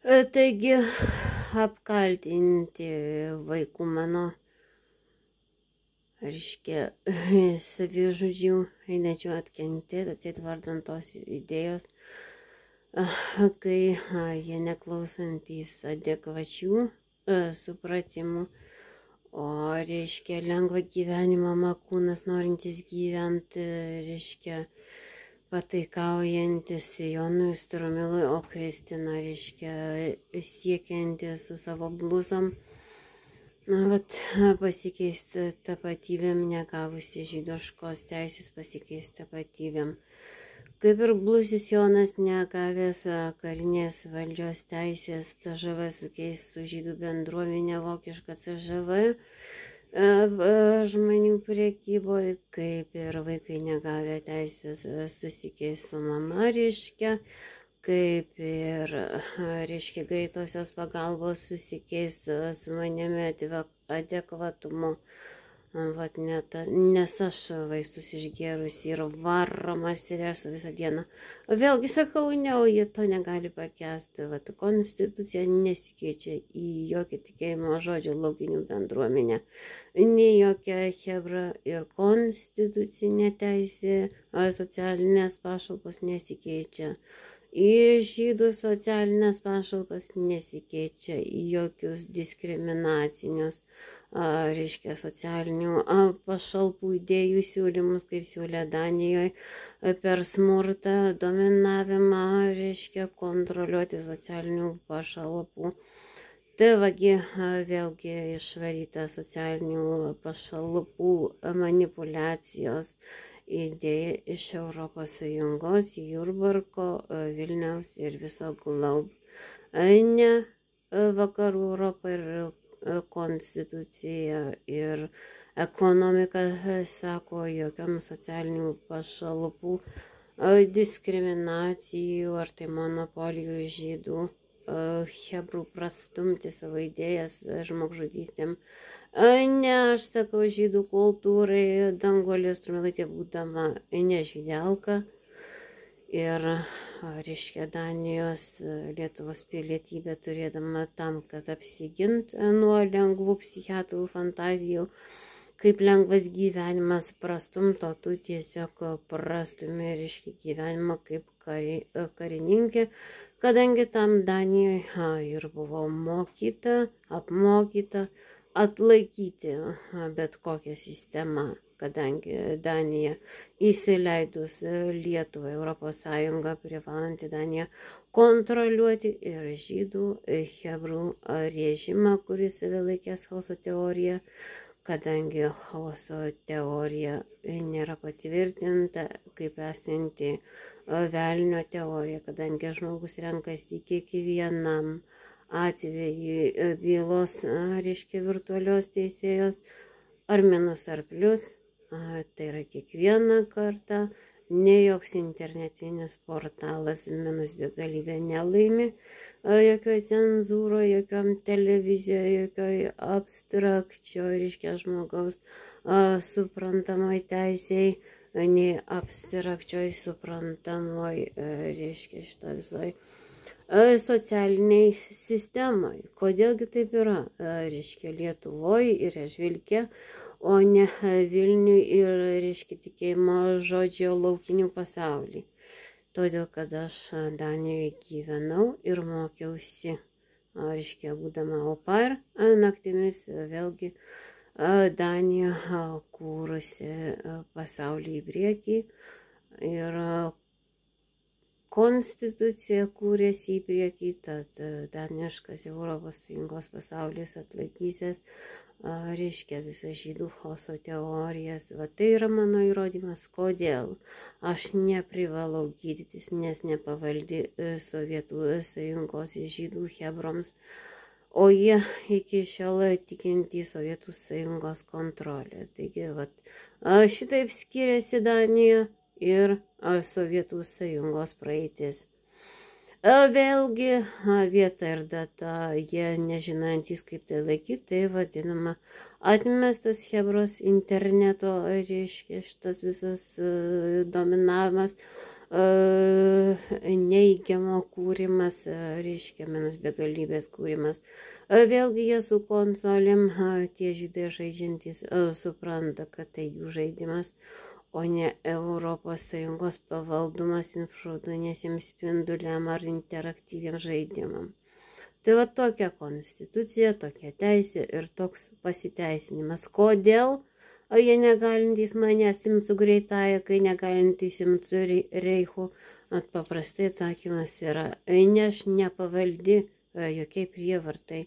Taigi apkaltinti vaikų mano, reiškia, savižudžių, einečių atkentėti, atseit vardant tos idėjos, kai jie neklausantys adekvačių supratimų, o reiškia lengvą gyvenimą makūnas norintis gyventi, reiškia, pataikaujantis Jonui Strumilui, o Kristina, reiškia, siekianti su savo bluzom, pasikeisti tapatybėm, negavusi žydiškos teisės pasikeisti tapatybėm. Kaip ir blusis Jonas negavęs karinės valdžios teisės CŽV sukeistų žydų bendruomenę vokišką CŽV, žmonių prekyboje, kaip ir vaikai negavę teisės susikeis su mama, reiškia, kaip ir, reiškia, greitosios pagalbos susikeis su manimi adekvatumu. Vat net, nes aš vaistus išgerus ir varomas stresu visą dieną. Vėlgi sakau, ne, o jie to negali pakęsti. Vat konstitucija nesikeičia į jokį tikėjimo žodžio laukinių bendruomenę. Nei jokia hebra ir konstitucinė teisė, socialinės pašalpos nesikeičia. Į žydų socialinės pašalpas nesikeičia į jokius diskriminacinius, reiškia, socialinių pašalpų idėjų siūlymus, kaip siūlė Danijoje, per smurtą, dominavimą, reiškia, kontroliuoti socialinių pašalpų. Tai vagi vėlgi išvaryta socialinių pašalpų manipulacijos idėja iš Europos Sąjungos, Jurbarko, Vilniaus ir viso Glaub. Ne vakarų Europą ir konstitucija ir ekonomika sako jokiam socialinių pašalpų, diskriminacijų ar tai monopolijų žydų, hebrų prastumti savo idėjas žmogžudystėm. Ne, aš sakau, žydų kultūrai, Danguolė Strumilaitė būdama nežydelka ir, reiškia, Danijos Lietuvos pilietybę turėdama tam, kad apsigint nuo lengvų psichiatrų fantazijų, kaip lengvas gyvenimas prastumto, tu tiesiog prastumė, reiškia, gyvenimą kaip karininkė, kadangi tam Danijoje ir buvo mokyta, apmokyta atlaikyti bet kokią sistemą, kadangi Danija įsileidus Lietuvą, Europos Sąjungą, privalanti Daniją kontroliuoti ir žydų, hebrų režimą, kuris save laikės chaoso teorija, kadangi chaoso teorija nėra patvirtinta kaip esanti velnio teorija, kadangi žmogus renkasi kiekvienam atveju bylos, reiškia, virtualios teisėjos, ar minus ar plius, tai yra kiekvieną kartą, ne joks internetinis portalas minus begalybė nelaimi, jokioje cenzūroje, jokiom televizijoje, jokioje abstrakčioje, reiškia, žmogaus suprantamoj teisėjai, nei abstrakčioj suprantamoj, reiškia, šito visoj socialiniai sistemai. Kodėlgi taip yra, reiškia, Lietuvoje ir Žvilke, o ne Vilniui ir, reiškia, tikėjimo žodžio laukinių pasaulį. Todėl, kad aš Danijoje gyvenau ir mokiausi, reiškia, būdama au pair, naktimis vėlgi Danija kūrusi pasaulį į priekį ir konstitucija kūrėsi į priekį, tad daniškas Europos Sąjungos pasaulis atlaikysis, reiškia, visas žydų chaoso teorijas. Va tai yra mano įrodymas, kodėl aš neprivalau gydytis, nes nepavaldi Sovietų Sąjungos žydų hebroms, o jie iki šiol tikinti Sovietų Sąjungos kontrolę. Taigi, va, šitaip skiriasi Danija ir Sovietų Sąjungos praeitis. Vėlgi, vieta ir data, jie nežinantys, kaip tai laikyti, tai vadinama atmestas hebros interneto, reiškia, šitas visas dominavimas, neigiamo kūrimas, reiškia minus begalybės kūrimas. Vėlgi jie su konsolėm, tie žydai žaidžiantys, supranta, kad tai jų žaidimas, o ne ES pavaldumas infraraudoniesiems spinduliam ar interaktyviam žaidimam. Tai va tokia konstitucija, tokia teisė ir toks pasiteisinimas. Kodėl jie negalintys manęs imt su greitaja, kai negalintys imt su reichu? Paprastai atsakymas yra, ne aš nepavaldi jokiai prievartai.